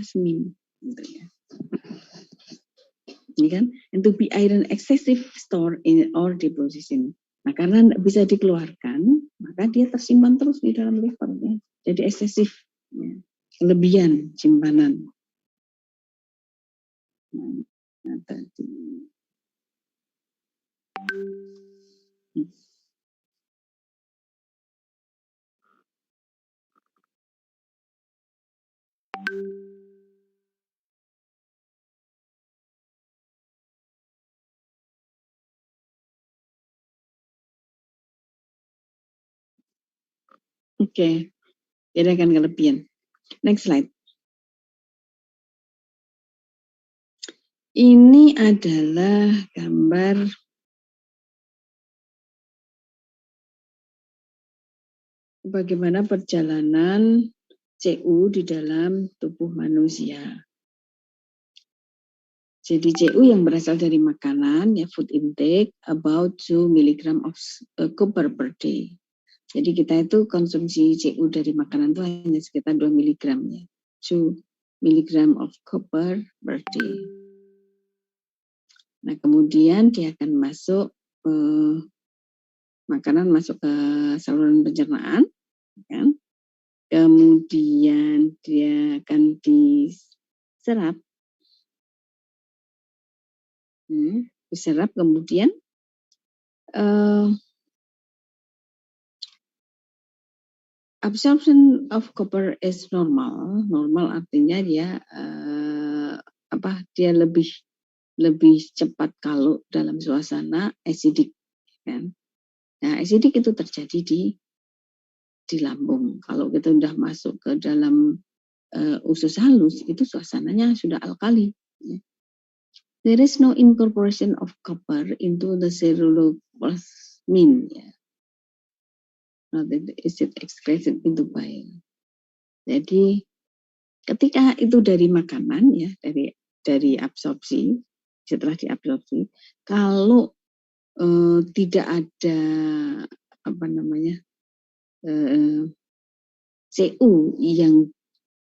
ceruloplasmin. Gitu ya. Ini kan, and to be iron excessive store in or deposition. Nah, karena tidak bisa dikeluarkan, maka dia tersimpan terus di dalam liver. Ya. Jadi excessive, ya. Kelebihan simpanan. Nah, tadi. Oke, jadi akan kelebihan. Next slide. Ini adalah gambar bagaimana perjalanan CU di dalam tubuh manusia. Jadi CU yang berasal dari makanan, ya food intake, about 2 mg of copper per day. Jadi kita itu konsumsi CU dari makanan itu hanya sekitar 2 mg ya. 2 mg of copper per day. Nah kemudian dia akan masuk makanan masuk ke saluran pencernaan, kan? Kemudian dia akan diserap, kemudian absorption of copper is normal. Normal artinya dia dia lebih cepat kalau dalam suasana acidic, kan? Nah, acidic itu terjadi di lambung. Kalau kita sudah masuk ke dalam usus halus, itu suasananya sudah alkali. Ya. There is no incorporation of copper into the ceruloplasmin. Ya. Not that is it excreted into bile. Jadi ketika itu dari makanan ya, dari absorpsi, setelah diabsorpsi, kalau tidak ada CU yang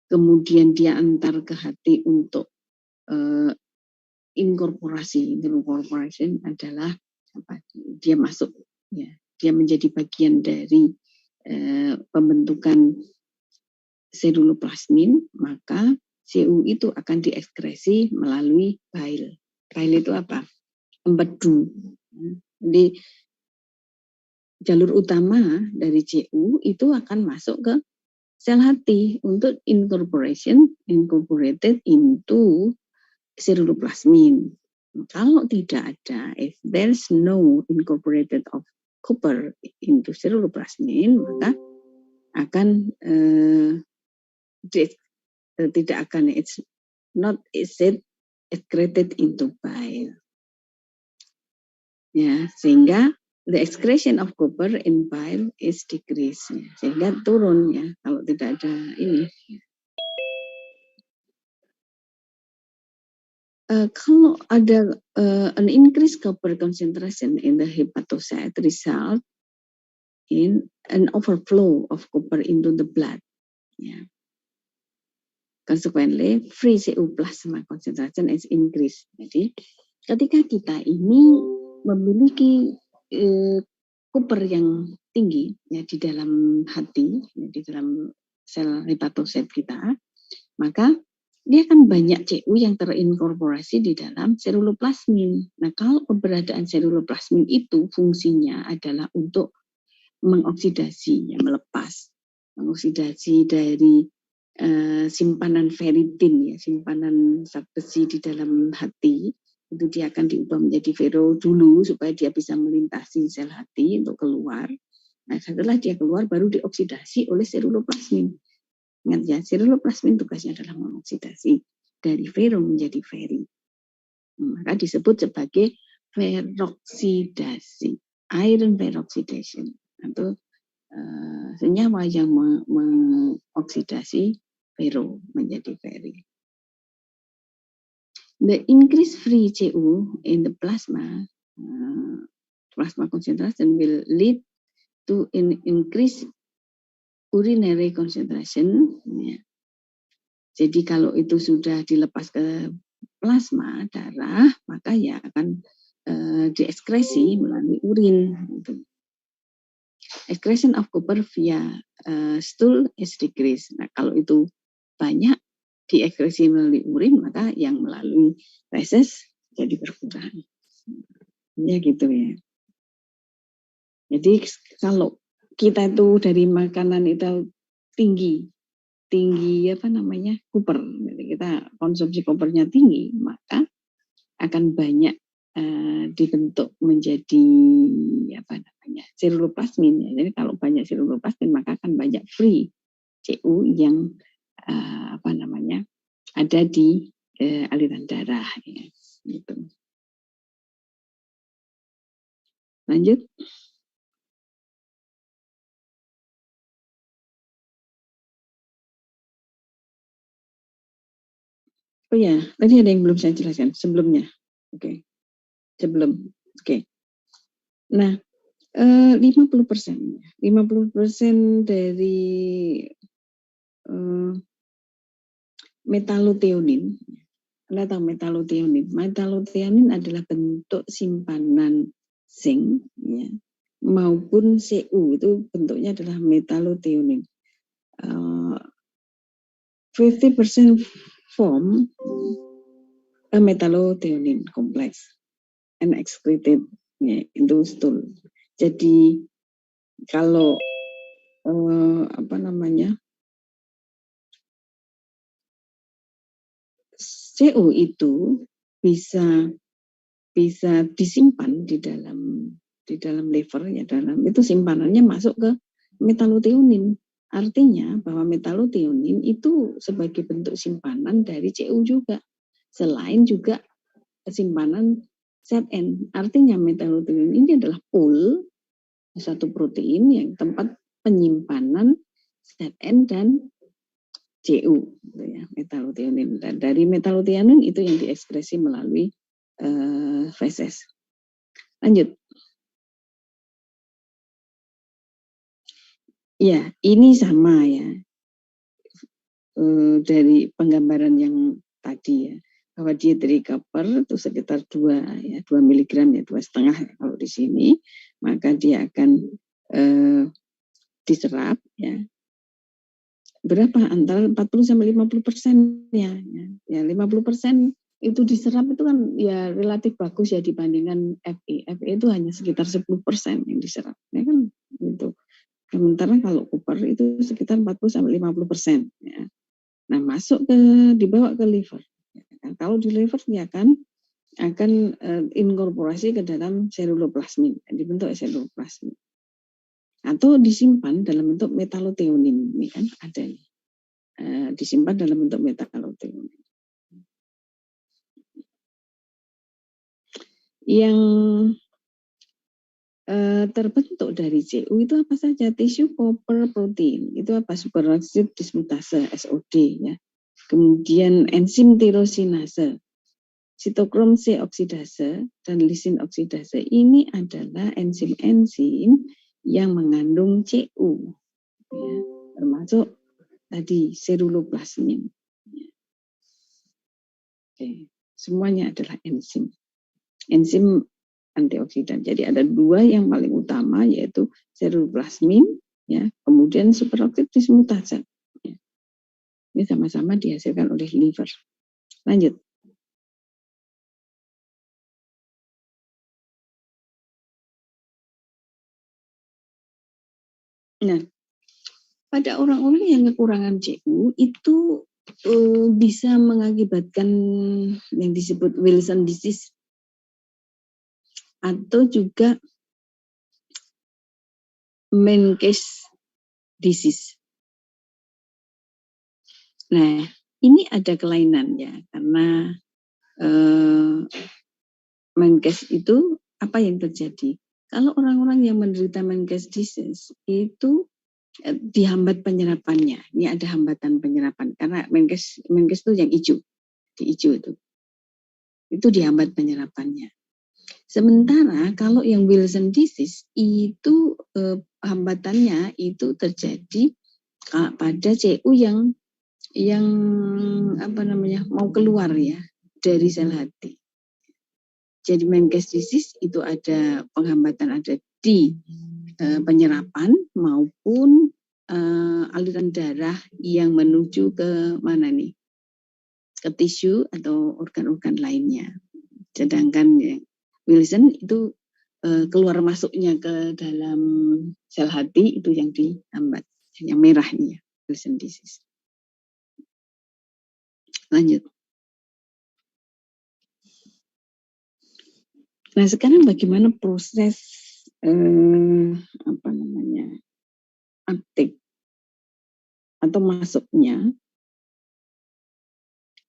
kemudian dia antar ke hati untuk incorporation adalah dia masuk ya, dia menjadi bagian dari pembentukan ceruloplasmin, maka CU itu akan diekskresi melalui bile. Bile itu apa? Empedu. Jadi jalur utama dari CU itu akan masuk ke sel hati untuk incorporated into ceruloplasmin. Kalau tidak ada, if there's no incorporated of copper into ceruloplasmin, maka akan tidak akan, it's not excreted into bile. Ya, sehingga the excretion of copper in bile is decreased. Sehingga turun ya kalau tidak ada ini. Kalau ada an increased copper concentration in the hepatocyte result in an overflow of copper into the blood. Yeah. Consequently, free CU plasma concentration is increased. Jadi, ketika kita ini memiliki copper yang tinggi ya di dalam hati, ya, di dalam sel hepatosit kita, maka dia akan banyak CU yang terinkorporasi di dalam ceruloplasmin. Nah, kalau keberadaan ceruloplasmin itu fungsinya adalah untuk mengoksidasi, ya, mengoksidasi dari simpanan ferritin, ya, simpanan zat besi di dalam hati, itu dia akan diubah menjadi ferro dulu supaya dia bisa melintasi sel hati untuk keluar. Nah, setelah dia keluar baru dioksidasi oleh ceruloplasmin. Ingat ya, ceruloplasmin tugasnya adalah mengoksidasi dari ferro menjadi ferri. Maka disebut sebagai feroksidasi, iron peroxidation, atau senyawa yang mengoksidasi ferro menjadi ferri. The increased free CU in the plasma concentration will lead to an increased urinary concentration, ya. Jadi kalau itu sudah dilepas ke plasma darah, maka ya akan diekskresi melalui urin. Gitu. Excretion of copper via stool is decreased. Nah, kalau itu banyak diekskresi melalui urin, maka yang melalui feses jadi berkurang. Ya gitu ya. Jadi kalau kita itu dari makanan itu tinggi apa namanya koper, jadi kita konsumsi kopernya tinggi, maka akan banyak dibentuk menjadi apa namanya ceruloplasmin. Ya. Jadi kalau banyak ceruloplasmin maka akan banyak free CU yang apa namanya ada di aliran darah. Ya. Gitu. Lanjut. Oh ya, tadi ada yang belum saya jelaskan sebelumnya. Oke, sebelum. Oke. Nah, 50% dari metalothionin. Anda tahu metalothionin? Metalothionin adalah bentuk simpanan zinc, ya, maupun Cu itu bentuknya adalah metalothionin. 50% form a metallothionein complex and excreted into stool. Jadi kalau apa namanya Cu itu bisa disimpan di dalam liver ya, itu simpanannya masuk ke metalothionin. Artinya bahwa metalothionin itu sebagai bentuk simpanan dari Cu juga. Selain juga simpanan ZN. Artinya metalothionin ini adalah pool satu protein yang tempat penyimpanan ZN dan Cu, gitu ya, metalothionin. Dan dari metalothionin itu yang diekspresi melalui feses. Lanjut. Ya, ini sama ya. Dari penggambaran yang tadi ya, bahwa dietary copper itu sekitar 2 miligram ya, 2,5 ya, kalau di sini, maka dia akan diserap ya. Berapa? Antara 40 sampai 50% ya. Ya 50% itu diserap itu kan ya relatif bagus ya dibandingkan Fe. Fe itu hanya sekitar 10% yang diserap. Ya kan gitu. Sementara kalau koper itu sekitar 40 sampai 50%. Ya. Nah, dibawa ke liver. Ya, kalau di liver dia akan inkorporasi ke dalam ceruloplasmin, dibentuk ceruloplasmin. Atau disimpan dalam bentuk metalothionin. Ini kan ada nih. Disimpan dalam bentuk metalothionin. Yang terbentuk dari Cu itu apa saja? Tisu copper protein. Itu apa? Superoxide dismutase SOD ya. Kemudian enzim tirosinase, sitokrom C oksidase, dan lisin oksidase. Ini adalah enzim-enzim yang mengandung Cu, ya, termasuk tadi ceruloplasmin. Oke. Semuanya adalah enzim antioksidan. Jadi ada 2 yang paling utama yaitu ceruloplasmin, ya, kemudian superoxide dismutase. Ya. Ini sama-sama dihasilkan oleh liver. Lanjut. Nah, pada orang-orang yang kekurangan Cu itu bisa mengakibatkan yang disebut Wilson disease atau juga Menkes disease. Nah, ini ada kelainannya karena Menkes itu apa yang terjadi? Kalau orang-orang yang menderita Menkes disease itu dihambat penyerapannya. Ini ada hambatan penyerapan karena Menkes itu yang hijau, di hijau itu. Itu dihambat penyerapannya. Sementara kalau yang Wilson disease itu hambatannya itu terjadi pada Cu yang yang apa namanya mau keluar ya dari sel hati. Jadi Menkes disease itu ada penghambatan ada di penyerapan maupun aliran darah yang menuju ke mana nih? Ke tisu atau organ-organ lainnya. Sedangkan ya, Wilson itu keluar masuknya ke dalam sel hati itu yang dihambat, yang merah ini ya, Wilson disease. Lanjut. Nah sekarang bagaimana proses apa namanya uptake atau masuknya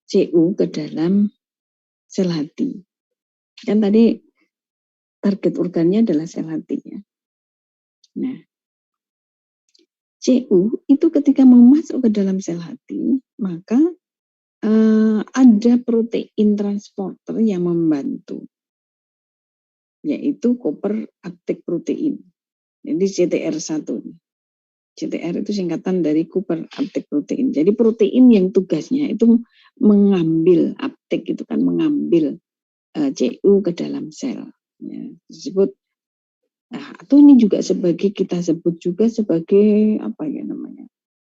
CU ke dalam sel hati. Kan tadi target organnya adalah sel hati ya. Nah, CU itu ketika mau masuk ke dalam sel hati, maka ada protein transporter yang membantu, yaitu copper uptake protein. Jadi CTR1. CTR itu singkatan dari copper uptake protein. Jadi protein yang tugasnya itu mengambil uptake itu kan mengambil CU ke dalam sel. Ya, disebut atau ini juga sebagai kita sebut juga sebagai apa ya namanya?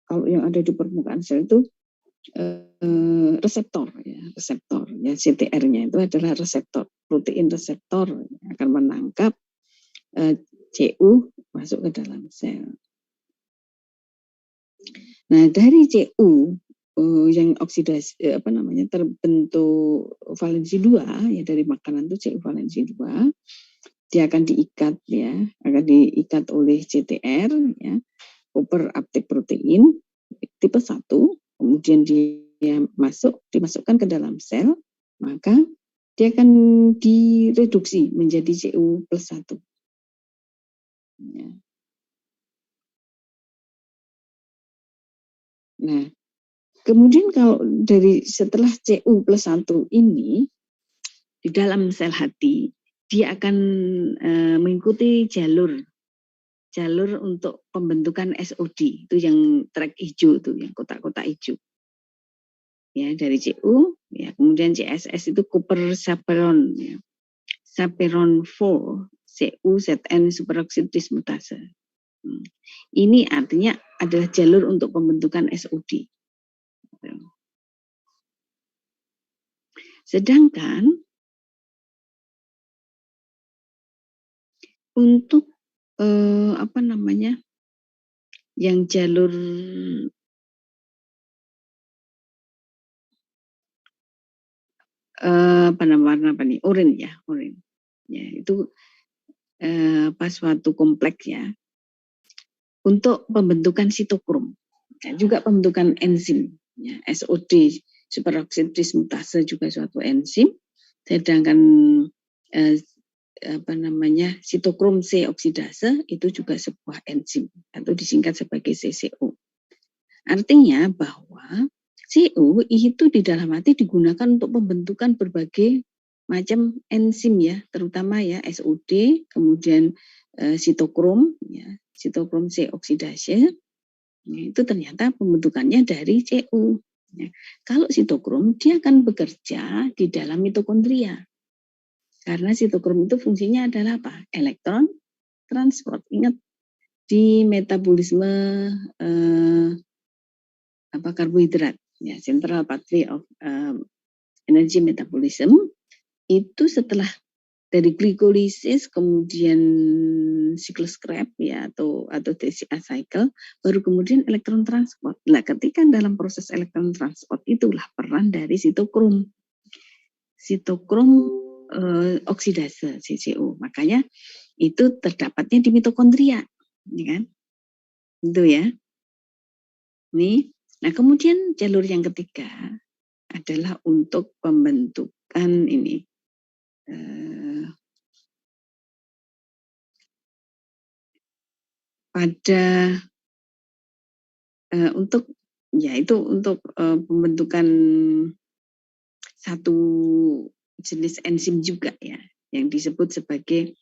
Kalau yang ada di permukaan sel itu reseptor ya, reseptor ya, CTR-nya itu adalah reseptor, protein reseptor yang akan menangkap CU masuk ke dalam sel. Nah, dari CU yang oksidasi apa namanya terbentuk valensi 2 ya dari makanan itu CU valensi 2, dia akan diikat ya, akan diikat oleh CTR ya, copper uptake protein tipe 1, kemudian dia dimasukkan ke dalam sel, maka dia akan direduksi menjadi CU plus 1. Ya. Nah, kemudian kalau dari setelah CU plus 1 ini, di dalam sel hati, dia akan mengikuti jalur untuk pembentukan SOD, itu yang track hijau tuh, yang kotak-kotak hijau. Ya, dari CU, ya, kemudian CSS itu copper chaperone, ya. Chaperone 4, CU ZN superoxide dismutase. Ini artinya adalah jalur untuk pembentukan SOD. Sedangkan untuk apa namanya yang jalur warna apa nih, oranye ya, oranye ya, itu pas suatu kompleks ya untuk pembentukan sitokrom ya, juga pembentukan enzim ya, SOD superoxide dismutase juga suatu enzim, sedangkan apa namanya sitokrom C oksidase itu juga sebuah enzim atau disingkat sebagai CCO. Artinya bahwa CU itu di dalam hati digunakan untuk pembentukan berbagai macam enzim ya, terutama ya SOD, kemudian sitokrom ya, sitokrom C oksidase. Itu ternyata pembentukannya dari CU. Ya. Kalau sitokrom dia akan bekerja di dalam mitokondria. Karena sitokrom itu fungsinya adalah apa? Elektron transport. Ingat di metabolisme karbohidrat, ya, central pathway of energy metabolism, itu setelah dari glikolisis kemudian siklus Krebs ya atau TCA cycle, baru kemudian elektron transport. Nah, ketika dalam proses elektron transport itulah peran dari sitokrom oksidase CCO. Makanya itu terdapatnya di mitokondria, ya kan? Itu ya. Nih, nah kemudian jalur yang ketiga adalah untuk pembentukan ini pada untuk ya itu untuk pembentukan satu jenis enzim juga ya yang disebut sebagai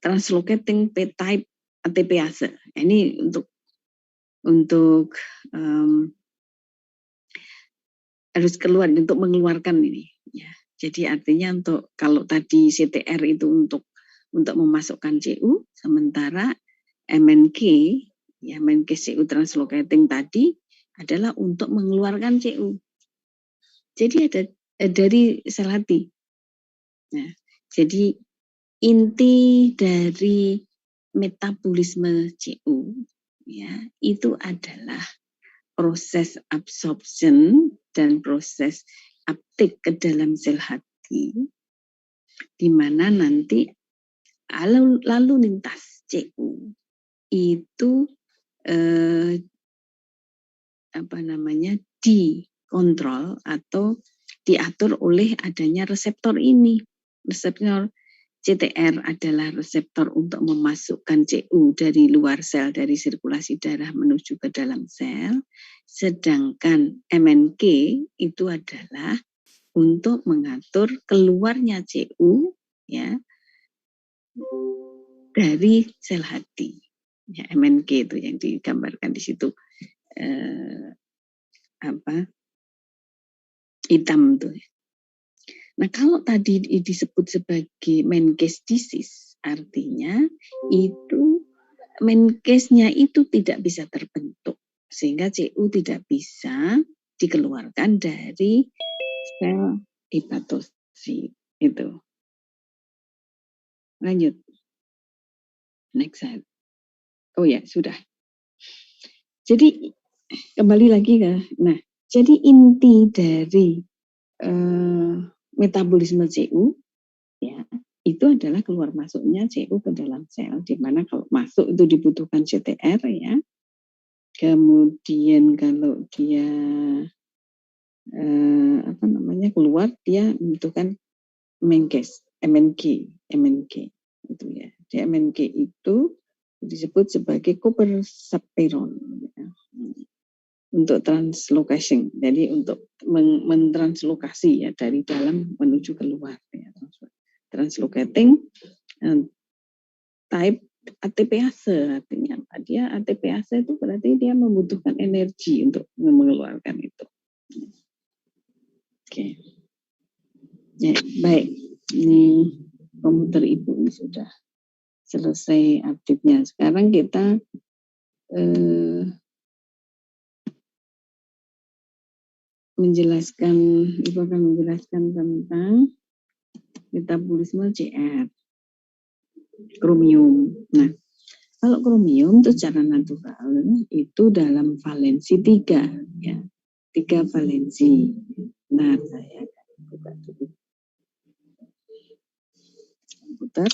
translocating peptide ATPase. Ini untuk untuk harus keluar untuk mengeluarkan ini. Ya. Jadi artinya untuk kalau tadi CTR itu untuk memasukkan CU, sementara MNK, ya MNK CU translocating tadi adalah untuk mengeluarkan CU. Jadi ada dari sel hati. Nah, jadi inti dari metabolisme CU ya itu adalah proses absorption dan proses uptake ke dalam sel hati, di mana nanti lalu lintas CU itu dikontrol atau diatur oleh adanya reseptor ini. Reseptor CTR adalah reseptor untuk memasukkan CU dari luar sel, dari sirkulasi darah menuju ke dalam sel, sedangkan MNK itu adalah untuk mengatur keluarnya CU ya dari sel hati. Ya, MNK itu yang digambarkan di situ hitam tuh. Nah, kalau tadi disebut sebagai Menkes disease, artinya itu Menkesnya itu tidak bisa terbentuk, sehingga CU tidak bisa dikeluarkan dari sel hepatosit itu. Lanjut. Next slide. Oh ya, sudah. Jadi kembali lagi nah, jadi inti dari metabolisme CU ya itu adalah keluar masuknya CU ke dalam sel, di mana kalau masuk itu dibutuhkan CTR ya. Kemudian kalau dia keluar dia membutuhkan Menkes, MNK itu ya. Di MNK itu disebut sebagai Cooper subperon ya. Untuk translocation, jadi untuk mentranslokasi ya dari dalam menuju keluar ya. Translocating type ATPase, artinya apa? Dia ATPase itu berarti dia membutuhkan energi untuk mengeluarkan itu. Oke. Ya, baik. Ini komputer Ibu ini sudah selesai update-nya. Sekarang kita Ibu akan menjelaskan tentang metabolisme CR, kromium. Nah, kalau kromium itu secara natural itu dalam valensi 3 ya. 3 valensi. Nah, saya akan buka dulu komputer.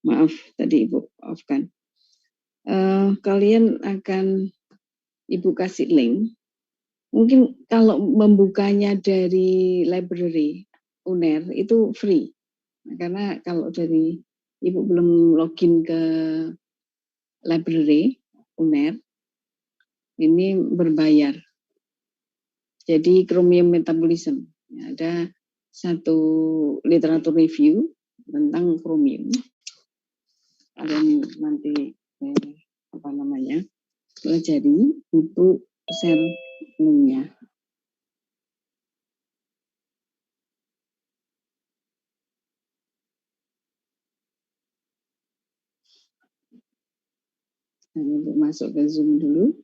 Maaf tadi Ibu maafkan. Kalian akan Ibu kasih link. Mungkin kalau membukanya dari library UNER itu free. Karena kalau dari Ibu belum login ke library UNER, ini berbayar. Jadi Chromium Metabolism. Ada satu literatur review tentang Chromium. Kalian nanti pelajari untuk share linknya. Nah, untuk masuk ke Zoom dulu.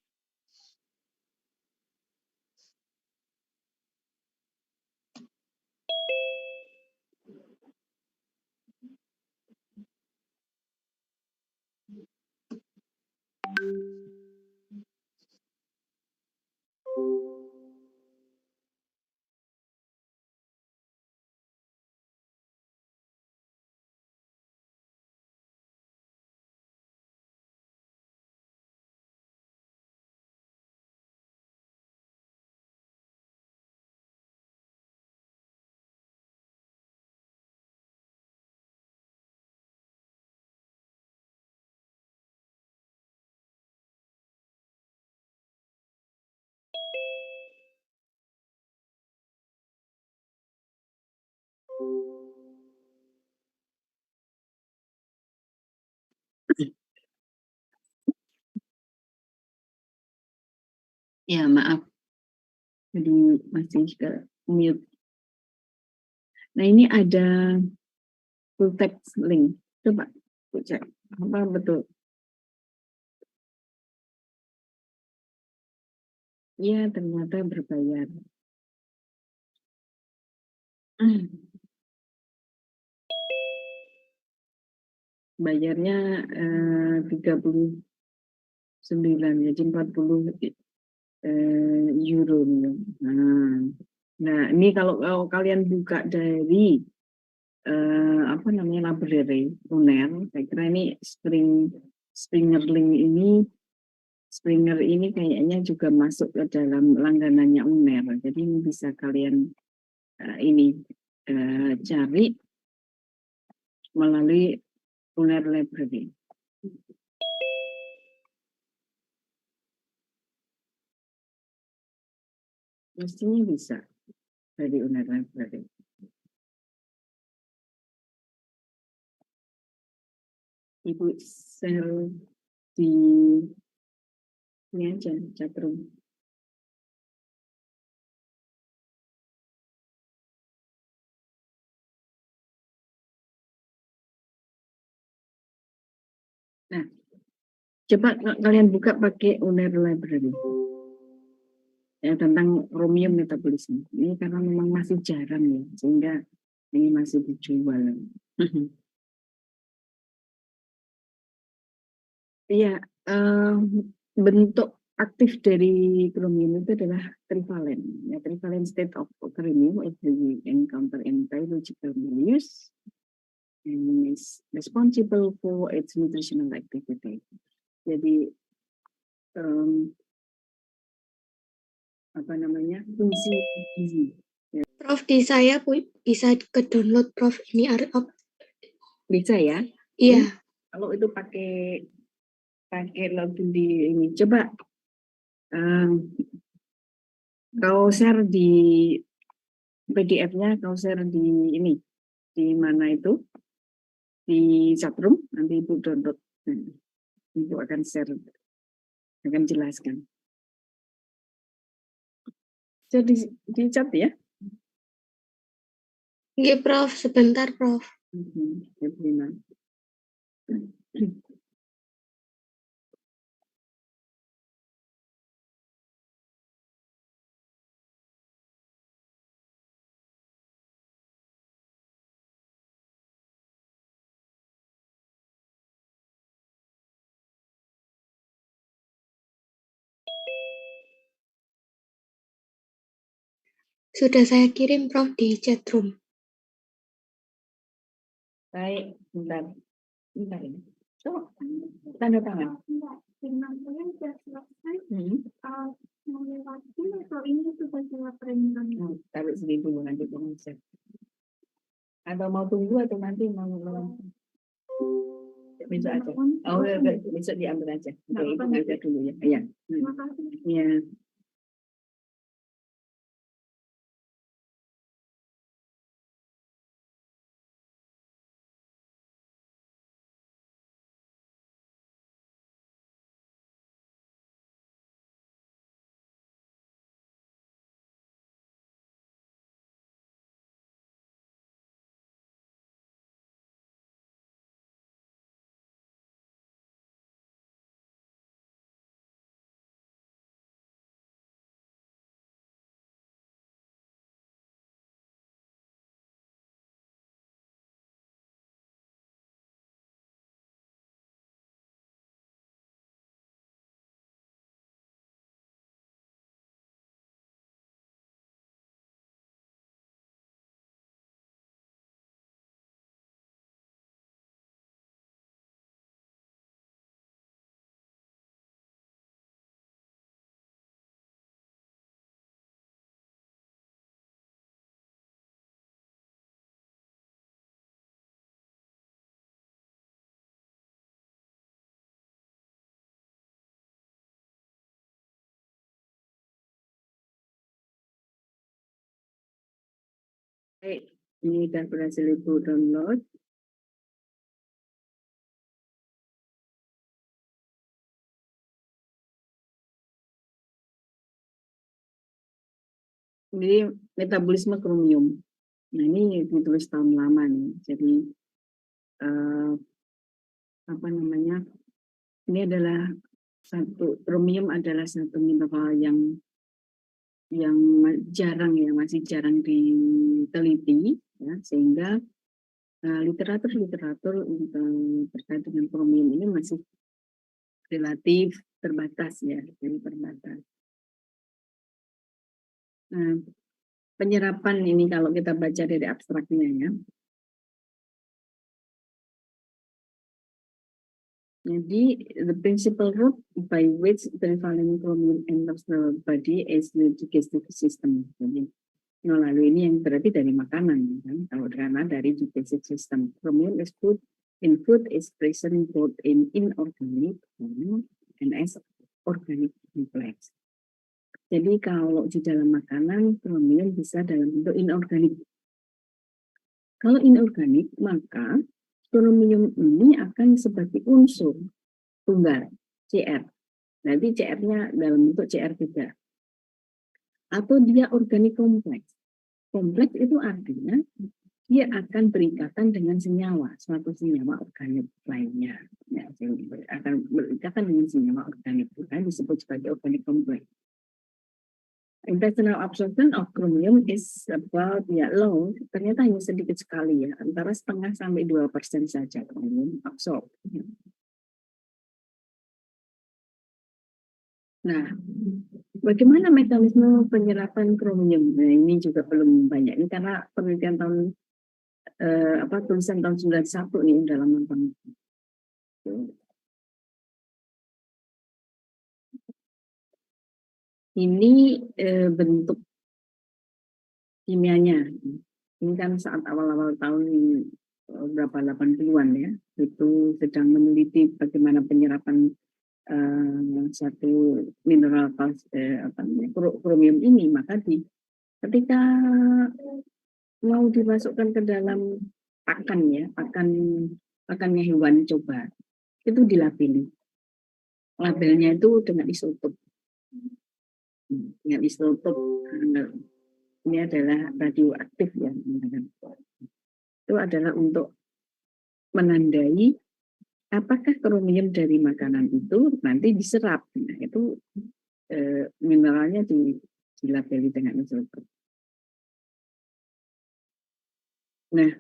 Ya, maaf. Jadi masih ke mute. Nah, ini ada full text link. Coba cek. Apa betul? Ya, ternyata berbayar. Bayarnya 39, jadi 40 euro. Nah, ini kalau kalian buka dari library UNER, saya kira ini Springer ini kayaknya juga masuk ke dalam langganannya UNER. Jadi ini bisa kalian cari melalui UNER Library. Mestinya bisa dari UNER Library. Ibu share di ini aja, chatroom. Nah, coba kalian buka pakai UNER Library. Ya, tentang Chromium Metabolism. Ini karena memang masih jarang ya, sehingga ini masih dijual. Iya, bentuk aktif dari chromium itu adalah trivalen. Ya, trivalen state of chromium is the encounter in biological milieu and is responsible for its nutritional activity. Jadi fungsi gizi. Ya. Prof, di saya bisa ke download Prof ini Bisa ya? Iya. Kalau itu pakai login di ini, coba kau share di PDF-nya, kau share di ini, di mana itu, di chatroom, nanti Ibu download, Ibu akan share, akan jelaskan. Jadi di chat ya? Iya Prof, sebentar Prof. Sudah saya kirim Prof di chatroom. Baik, bentar ini. Oh, tanda tangan. Saya sudah selesai. Mau lewatin atau ini sudah saya peringan? Taruh sini dulu nanti saya Atau mau tunggu atau nanti mau besok aja. Oh, besok diambil aja. Oke, itu aja dulu ya. Iya. Iya. Baik, ini sudah berhasil Ibu download. Ini metabolisme kromium. Nah, ini ditulis tahun lama nih. Jadi apa namanya? Ini adalah kromium adalah satu mineral yang jarang ya, masih jarang diteliti ya, sehingga literatur terkait dengan kromium ini masih relatif terbatas ya, terbatas. Nah, penyerapan ini kalau kita baca dari abstraknya ya. Jadi, the principal route by which trivalent chromium enters the body is the digestive system. Jadi, lalu ini yang berarti dari makanan, kan? Kalau karena dari digestive system, chromium is food in food is present both in inorganic and as organic complex. Jadi kalau di dalam makanan, chromium bisa dalam bentuk inorganik. Kalau inorganik, maka chromium ini akan sebagai unsur tunggal, CR. Nanti CR-nya dalam bentuk CR3. Atau dia organik kompleks. Kompleks itu artinya dia akan berikatan dengan senyawa, suatu senyawa organik lainnya. Ya, akan berikatan dengan senyawa organik, kan disebut sebagai organik kompleks. Intestinal absorption of chromium is about low, ternyata hanya sedikit sekali ya, antara 0,5 sampai 2% saja chromium absorb. Nah, bagaimana mekanisme penyerapan kromium? Nah, ini juga belum banyak. Ini karena penelitian tulisan tahun 91 nih dalam banget. Ini bentuk kimianya. Ini kan saat awal-awal tahun berapa 80-an ya, itu sedang meneliti bagaimana penyerapan satu mineral kromium ini, maka ketika mau dimasukkan ke dalam pakannya hewan coba, itu dilabeli. Labelnya itu dengan isotop. Dengan isotop ini adalah radioaktif ya. Itu adalah untuk menandai apakah kromium dari makanan itu nanti diserap. Nah, itu mineralnya dilabeli dengan isotop. Nah,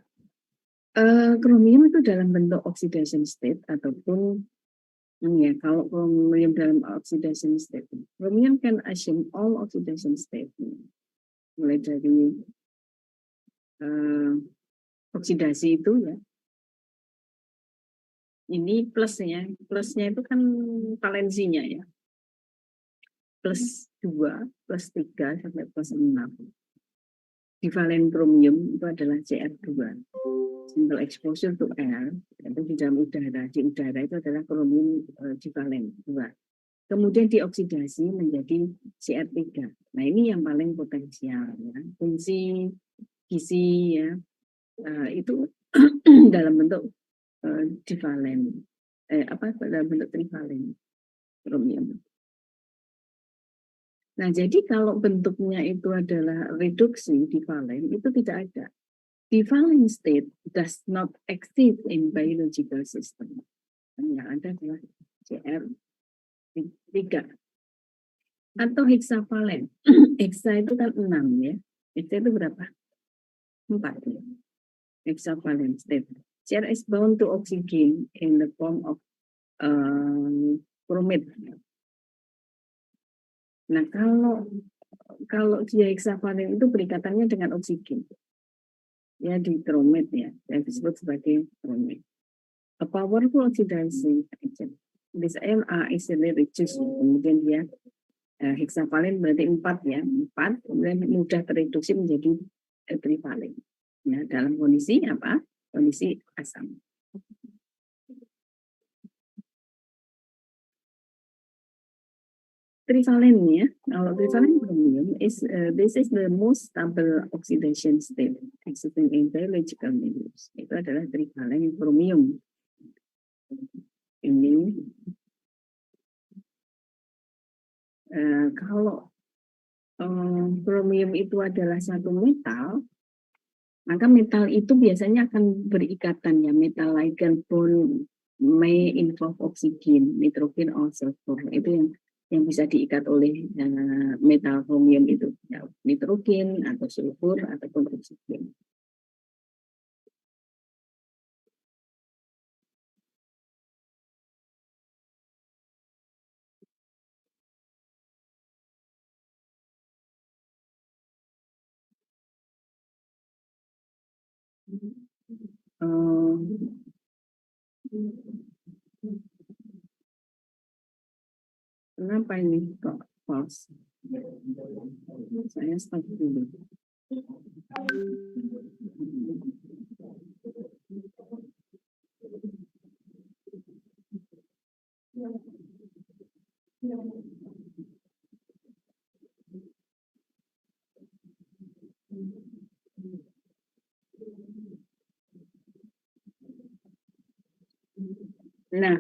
kromium itu dalam bentuk oxidation state ataupun ya, kalau kromium dalam oxidation state, kromium can assume all oxidation state, mulai dari oksidasi itu ya. Ini plusnya itu kan valensinya ya, +2, +3 sampai +6. divalen kromium itu adalah Cr2. Simple exposure to air, itu di dalam udara. Di udara itu adalah kromium divalen 2. Kemudian dioksidasi menjadi Cr3. Nah, ini yang paling potensial ya. Fungsi gizi ya itu dalam bentuk divalen. Dalam bentuk trivalen kromium. Nah, jadi kalau bentuknya itu adalah reduksi divalen, itu tidak ada. Divalen state does not exist in biological system. Yang ada adalah Cr3. Atau hexavalen. Hexa itu kan 6 ya. Hexa itu berapa? 4 ya. Hexavalen state. Cr is bound to oxygen in the form of bromide. Nah, kalau dia hexavalen itu berikatannya dengan oksigen. Ya, di bromide ya, yang disebut sebagai bromide. A powerful oxidizing agent. This ion are easily reduced. Kemudian dia hexavalen berarti 4 ya, 4 kemudian mudah tereduksi menjadi trivalen. Nah, dalam kondisi apa? Kondisi asam. Trivalen ya, kalau trivalen kromium this is the most stable oxidation state existing in biological milieux. Itu adalah trivalen kromium. Ini kalau kromium itu adalah satu metal, maka metal itu biasanya akan berikatan ya. Metal ligand bond may involve oxygen, nitrogen, or sulfur. Itu yang bisa diikat oleh metal kromium itu, ya, nitrogen atau sulfur ataupun oksigen. Kenapa ini kok false? Saya stop dulu. Nah,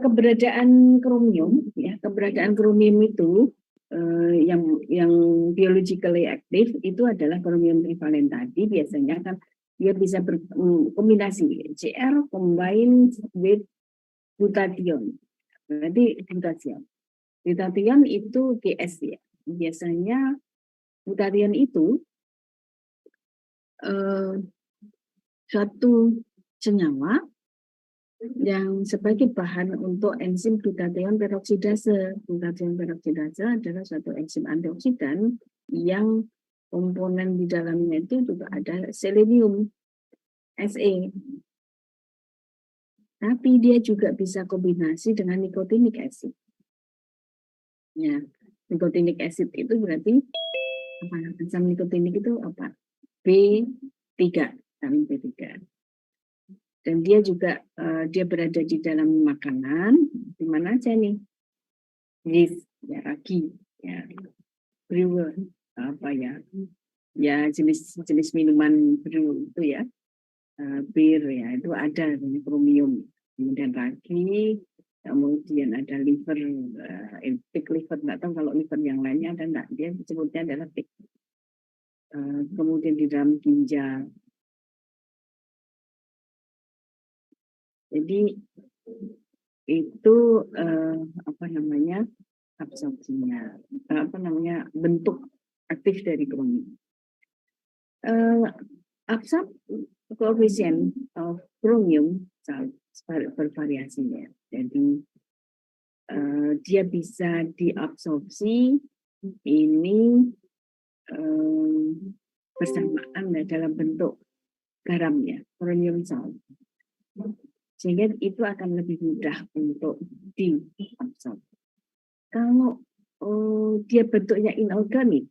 keberadaan kromium itu yang biologically active itu adalah kromium trivalen tadi. Biasanya kan dia bisa berkombinasi Cr combined with glutathione. Berarti glutathione itu GS ya. Biasanya glutathione itu suatu senyawa yang sebagai bahan untuk enzim glutathione peroksidase. Glutathione peroksidase adalah suatu enzim antioksidan yang komponen di dalamnya itu juga ada selenium, Se. Tapi dia juga bisa kombinasi dengan nicotinic acid. Ya, nicotinic acid itu berarti apa? Asam nikotinik itu apa? B3, vitamin B3. Dan dia juga dia berada di dalam makanan, di mana aja nih? Yeast, ya, ragi, ya, brewer, apa ya? Ya, jenis minuman brew itu ya. Bir ya, itu ada kromium. Kemudian ragi, kemudian ada liver, pig liver, nggak tahu kalau liver yang lainnya ada enggak, dia disebutnya adalah pig. Kemudian di dalam ginjal. Jadi itu apa namanya absorpsinya, bentuk aktif dari kromium. Coefficient of chromium bervariasi ya. Jadi dia bisa diabsorpsi ini bersamaan ya, dalam bentuk garam ya, chromium salt. Sehingga itu akan lebih mudah untuk diabsorb. Kalau dia bentuknya inorganik,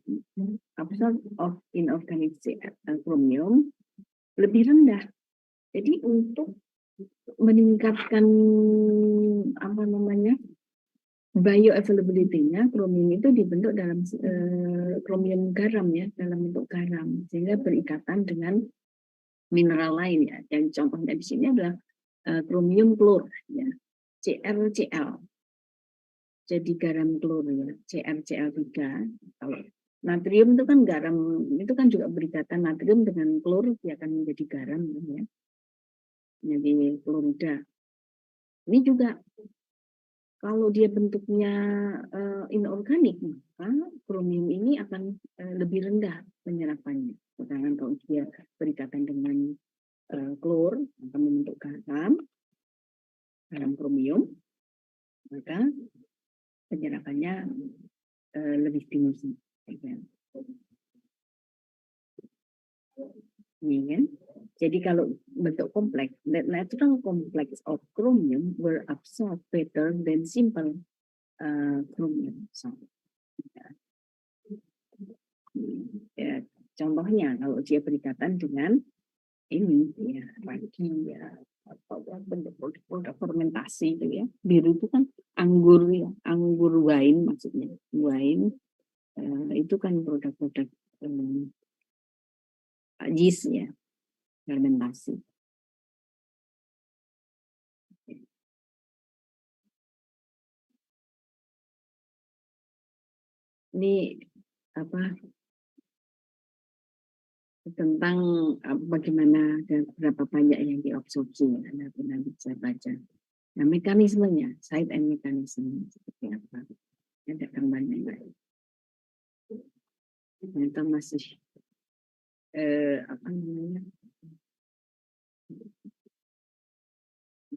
absorb of inorganic chromium lebih rendah. Jadi untuk meningkatkan apa namanya bioavailability-nya, kromium itu dibentuk dalam kromium garam ya, dalam bentuk garam, sehingga berikatan dengan mineral lain ya. Yang contohnya di sini adalah kromium klor ya, CrCl. Jadi garam klor ya, CrCl3. Kalau natrium itu kan garam, itu kan juga berikatan natrium dengan klor, dia akan menjadi garam ya. Jadi klorida. Ini juga kalau dia bentuknya inorganik, maka kromium ini akan lebih rendah penyerapannya. Sedangkan kalau dia berikatan dengan klor, akan membentuk garam kromium, maka penyerapannya lebih tinggi. Ini kan? Jadi kalau bentuk kompleks, the natural complex of chromium were absorbed better than simple chromium. So, ya, contohnya kalau dia berikatan dengan ini ya ragi ya atau bentuk produk fermentasi itu ya, biru itu kan anggur ya, anggur wine maksudnya wine itu kan produk-produk yeast ya, fermentasi. Ini apa tentang bagaimana dan berapa banyak yang diabsorpsi, Anda bisa baca. Nah, mekanismenya, site and mekanisme seperti apa? Ada gambarnya lain. Ternyata masih apa namanya?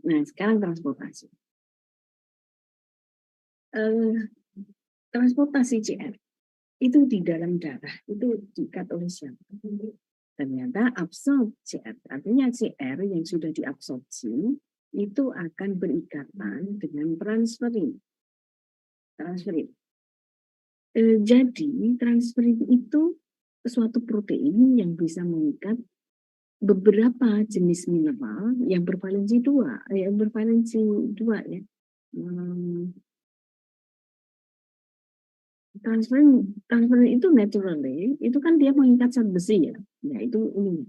Nah, sekarang transportasi. Transportasi CR itu di dalam darah itu diikat oleh siapa? Ternyata absorb CR, artinya CR yang sudah diabsorpsi itu akan berikatan dengan transferin. Jadi transferin itu suatu protein yang bisa mengikat beberapa jenis mineral yang bervalensi dua ya. Transferin itu naturally itu kan dia mengikat zat besi ya. Ya itu ini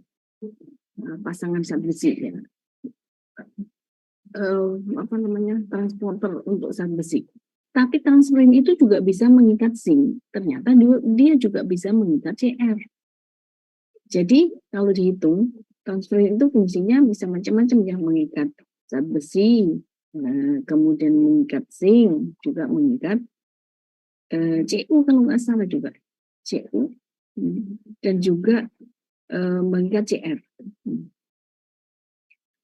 pasangan zat besi ya. Apa namanya transporter untuk zat besi. Tapi transferin itu juga bisa mengikat zinc. Ternyata dia juga bisa mengikat CR. Jadi kalau dihitung transferin itu fungsinya bisa macam-macam ya, mengikat zat besi, kemudian mengikat zinc, juga mengikat CU kalau nggak salah juga CU dan juga mengikat CR.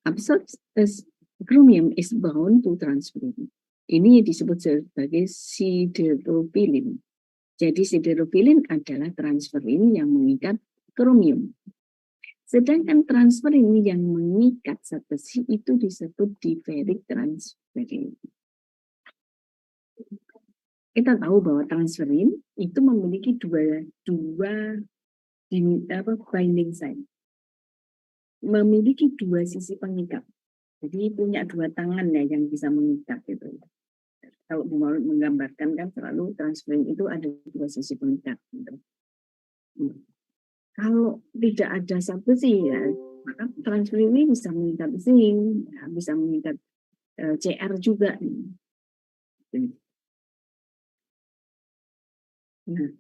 Absorbed chromium is bound to transferrin. Ini disebut sebagai siderophilin. Jadi siderophilin adalah transferin yang mengikat chromium. Sedangkan transferin yang mengikat zat besi itu disebut diferik transferin. Kita tahu bahwa transferin itu memiliki dua binding site. Memiliki dua sisi pengikat. Jadi punya dua tangan ya yang bisa mengikat itu. Kalau mau menggambarkan kan selalu transferin itu ada dua sisi pengikat. Gitu. Kalau tidak ada zat besi ya, maka transferin ini bisa mengikat zinc, ya, bisa mengikat CR juga. Nah,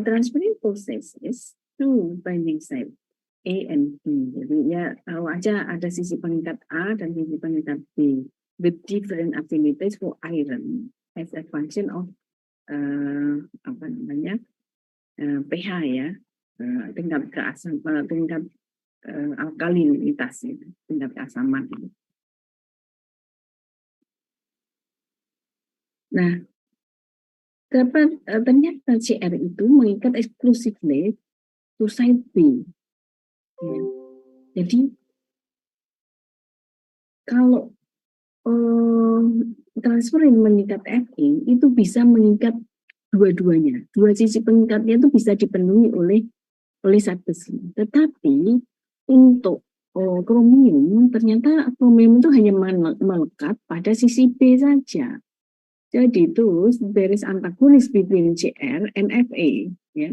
transferin possesses two binding site A and B. Jadi ya tahu aja ada sisi pengikat A dan sisi pengikat B with different affinities for iron as a function of apa namanya pH ya, tingkat alkalinitas itu, tingkat keasaman. Nah, ternyata CR itu mengikat exclusively to site B. Ya. Jadi kalau transfer yang mengikat FE itu bisa mengikat dua-duanya. Dua sisi pengikatnya itu bisa dipenuhi oleh zat besi. Tetapi untuk kromium, ternyata kromium itu hanya melekat pada sisi B saja. Jadi itu there is antagonis between Cr and Fa. Ya.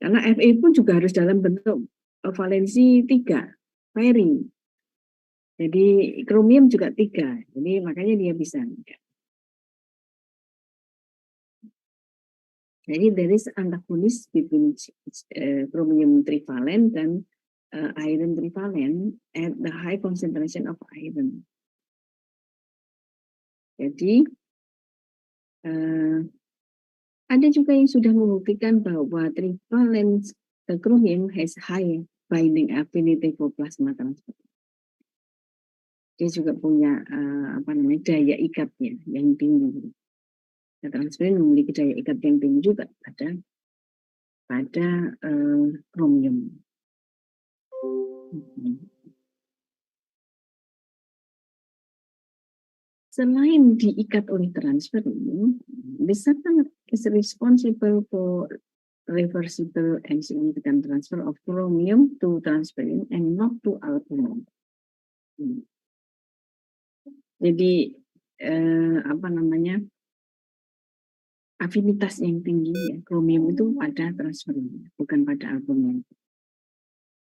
Karena Fa pun juga harus dalam bentuk valensi 3, pairing. Jadi kromium juga 3, jadi makanya dia bisa. Jadi there is antagonis between chromium trivalent dan iron trivalent at the high concentration of iron. Jadi ada juga yang sudah membuktikan bahwa trivalent chromium has high binding affinity for plasma transfer. Dia juga punya daya ikatnya yang tinggi. Transferin memiliki daya ikat yang tinggi juga pada kromium. Selain diikat oleh transferin, this substance is responsible for reversible and significant transfer of chromium to transferin and not to albumin. Jadi afinitas yang tinggi ya, kromium itu pada transferin, bukan pada albumin.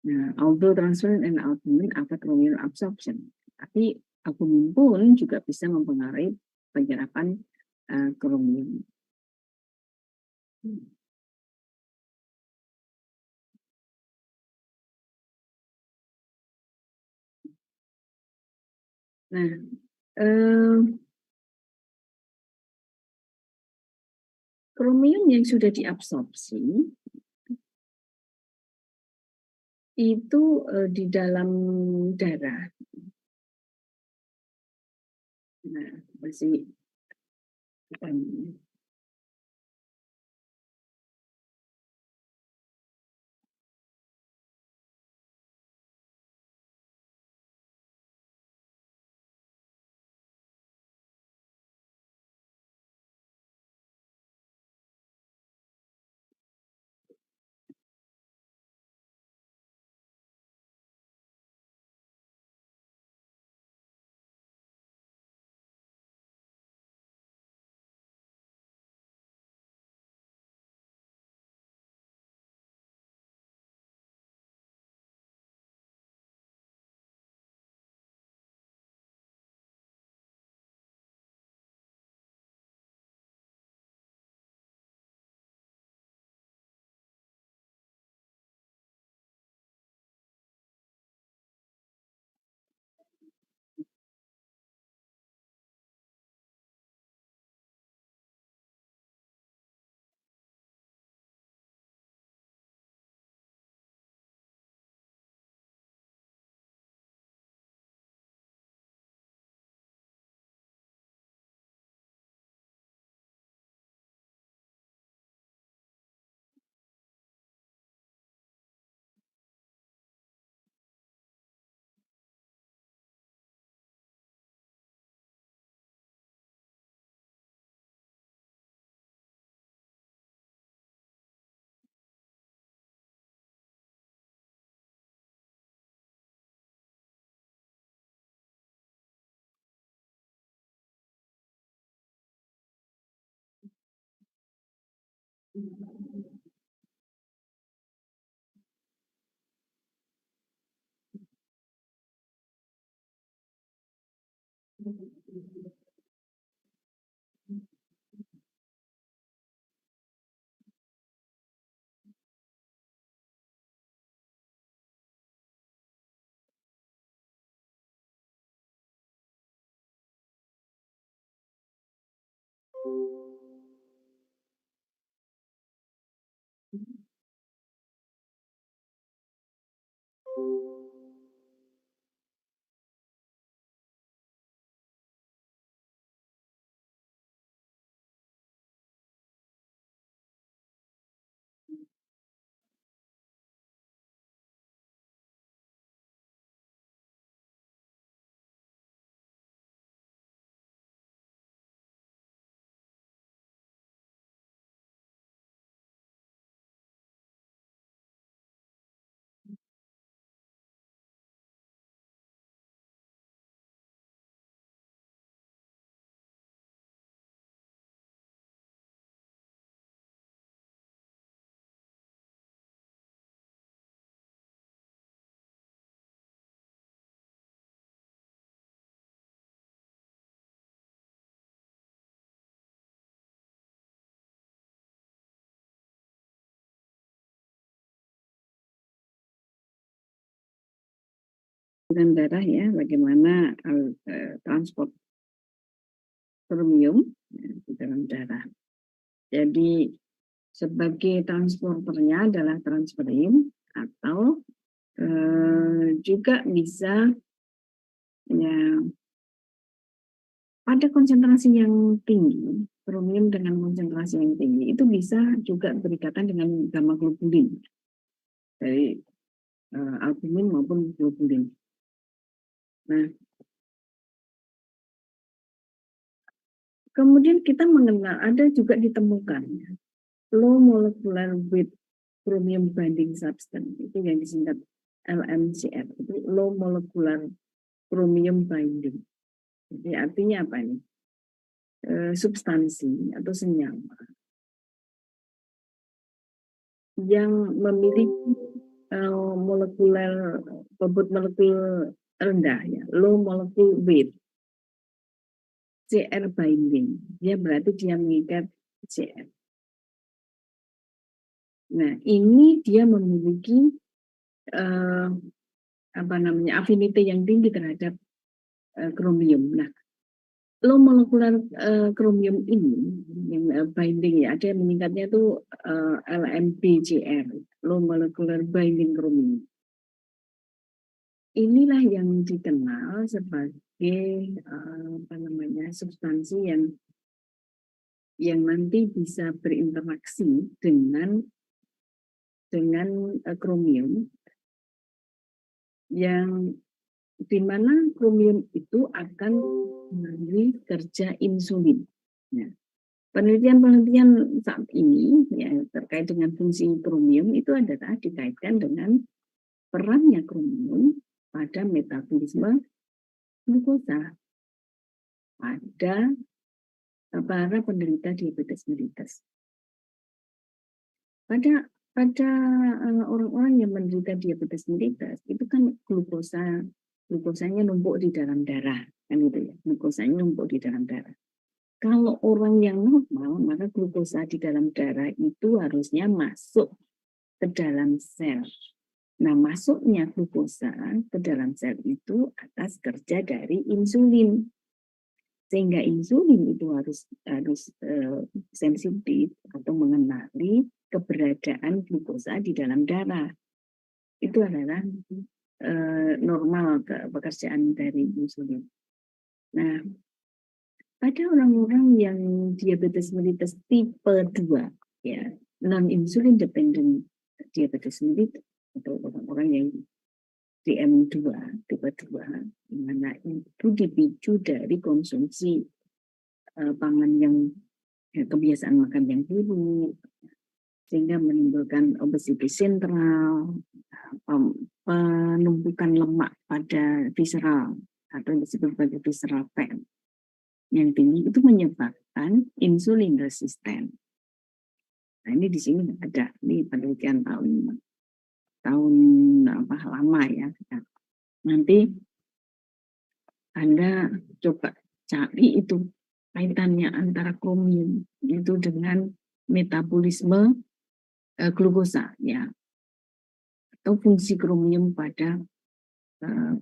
Nah, although transferin and albumin affect chromium absorption, tapi albumin pun juga bisa mempengaruhi penyerapan kromium. Nah, kromium yang sudah diabsorpsi itu di dalam darah. Nah, masih apa ini? dalam darah ya, bagaimana transport kromium di dalam darah. Jadi sebagai transporternya adalah transferin atau juga bisa ya pada konsentrasi yang tinggi, kromium dengan konsentrasi yang tinggi itu bisa juga berikatan dengan gamma globulin dari albumin maupun globulin. Nah, kemudian kita mengenal ada juga ditemukan low molecular weight chromium binding substance, itu yang disingkat LMCF, itu low molecular chromium binding. Jadi artinya apa ini? Substansi atau senyawa yang memiliki molekuler bobot molekul rendah ya, low molecular weight CR binding, dia berarti dia mengikat CR. Nah, ini dia memiliki affinity yang tinggi terhadap kromium. Nah, low molecular kromium ini yang binding ya, ada yang meningkatnya itu LMBCR, low molecular binding kromium. Inilah yang dikenal sebagai substansi yang nanti bisa berinteraksi dengan kromium, yang di mana kromium itu akan memberi kerja insulin. Ya. Penelitian-penelitian saat ini ya, terkait dengan fungsi kromium itu adalah dikaitkan dengan perannya kromium pada metabolisme glukosa pada para penderita diabetes mellitus. Pada orang-orang yang menderita diabetes mellitus itu kan glukosanya numpuk di dalam darah, kan gitu ya, glukosanya numpuk di dalam darah. Kalau orang yang normal, maka glukosa di dalam darah itu harusnya masuk ke dalam sel. Nah, masuknya glukosa ke dalam sel itu atas kerja dari insulin. Sehingga insulin itu harus sensitif atau mengenali keberadaan glukosa di dalam darah. Itu adalah normal pekerjaan dari insulin. Nah, pada orang-orang yang diabetes mellitus tipe 2, ya, non-insulin dependent diabetes mellitus, atau orang-orang yang DM2, tipe 2, di mana itu dipicu dari konsumsi pangan yang kebiasaan makan yang buruk, sehingga menimbulkan obesitas sentral, penumpukan lemak pada visceral atau yang disebut sebagai visceral fat yang tinggi, itu menyebabkan insulin resisten. Nah, ini di sini ada, ini penelitian tahun lama ya. Nanti Anda coba cari itu kaitannya antara kromium itu dengan metabolisme glukosa ya, atau fungsi kromium pada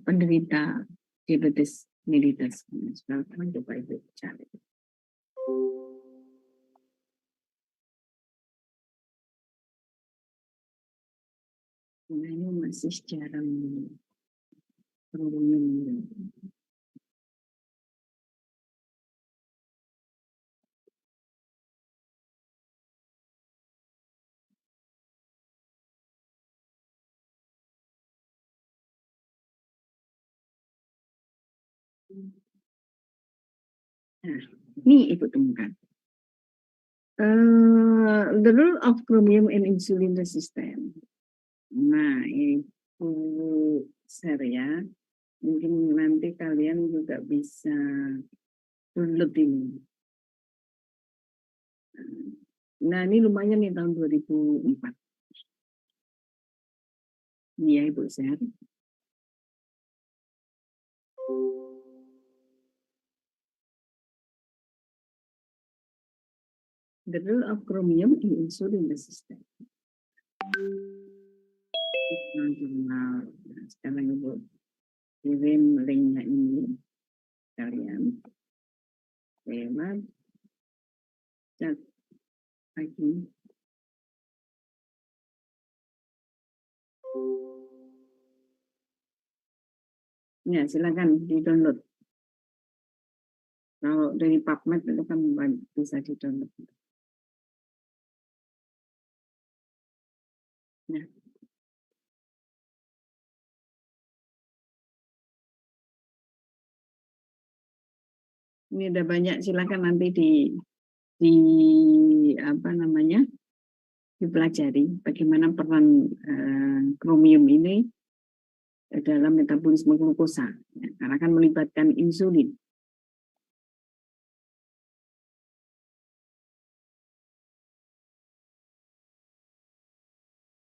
penderita diabetes mellitus. Sekarang coba itu cari. Nah, ini masih jarang kromium. Nah, ini Ibu temukan. The role of chromium in insulin resistance. Nah, Ibu share ya. Mungkin nanti kalian juga bisa lebih. Nah, ini lumayan nih tahun 2004. Ini ya Ibu share. The role of chromium in insulin resistance. Nah, sekarang Ibu kirim linknya ini kalian lewat chat lagi. Ya, silakan di-download. Kalau dari PubMed itu kan bisa di-download. Nah. Ini ada banyak, silakan nanti apa namanya, dipelajari bagaimana peran kromium ini dalam metabolisme glukosa, ya, karena akan melibatkan insulin.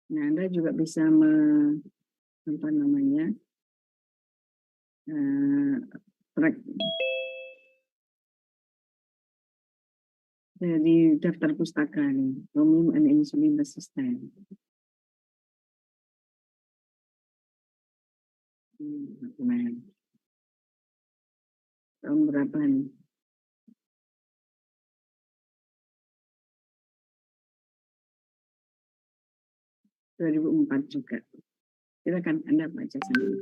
Nah, Anda juga bisa apa namanya, track dari daftar pustaka nih, kromium and insulin resistant. Nah, tahun berapa nih? juga. Silakan Anda baca sendiri.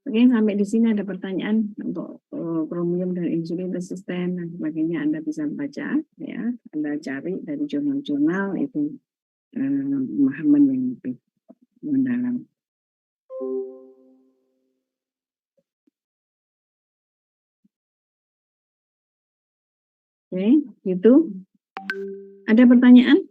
Oke, sampai di sini ada pertanyaan untuk kromium dan insulin resisten dan sebagainya. Anda bisa baca, ya. Anda cari dari jurnal-jurnal itu pemahaman yang lebih mendalam. Oke, gitu. Ada pertanyaan?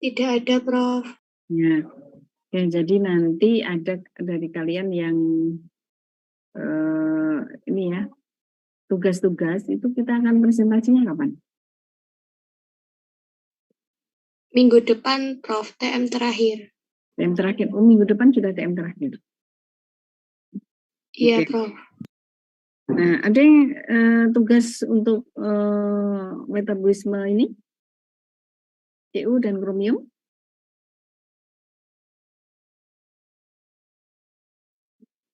Tidak ada, Prof. Ya. Oke, jadi nanti ada dari kalian yang ini ya, tugas-tugas itu kita akan presentasinya kapan? Minggu depan, Prof, TM terakhir. TM terakhir. Oh, minggu depan sudah TM terakhir. Iya, Oke. Prof. Nah, ada yang tugas untuk metabolisme ini, CU dan kromium?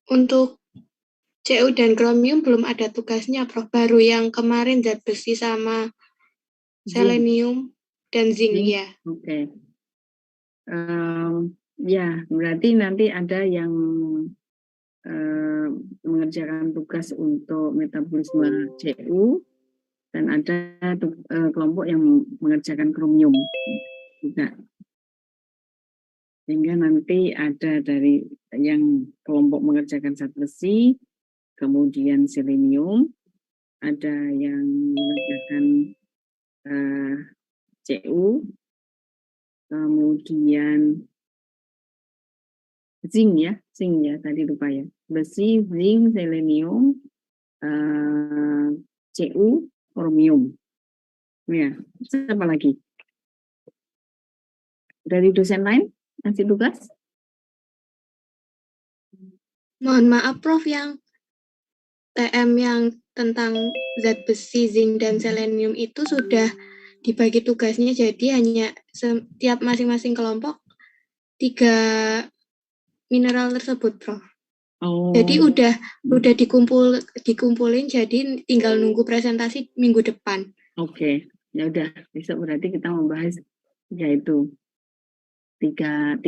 Untuk CU dan kromium belum ada tugasnya, Prof. Baru yang kemarin zat besi sama selenium dan zinc, ya. Oke. Ya, berarti nanti ada yang mengerjakan tugas untuk metabolisme CU dan ada kelompok yang mengerjakan kromium juga. Sehingga nanti ada dari yang kelompok mengerjakan zat besi, kemudian selenium, ada yang mengerjakan CU, kemudian zinc ya tadi lupa ya, besi, zinc, selenium, CU, kromium. Ya, siapa lagi? Dari dosen lain ngasih tugas? Mohon maaf, Prof, yang TM yang tentang zat besi, zinc, dan selenium itu sudah dibagi tugasnya, jadi hanya setiap masing-masing kelompok 3 mineral tersebut, Prof. Oh. Jadi udah dikumpulin, jadi tinggal nunggu presentasi minggu depan. Oke, ya udah, besok berarti kita membahas yaitu tiga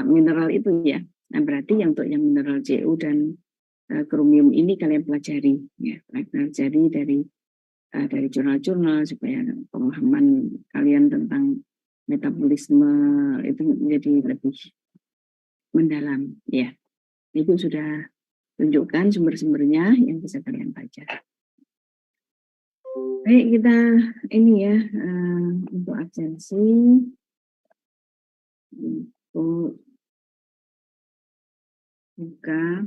mineral itu ya. Nah, berarti yang untuk yang mineral CU dan kromium ini kalian pelajari ya, pelajari dari jurnal-jurnal supaya pemahaman kalian tentang metabolisme itu menjadi lebih mendalam ya. Itu sudah tunjukkan sumber-sumbernya yang bisa kalian baca. Baik, kita ini ya untuk absensi untuk buka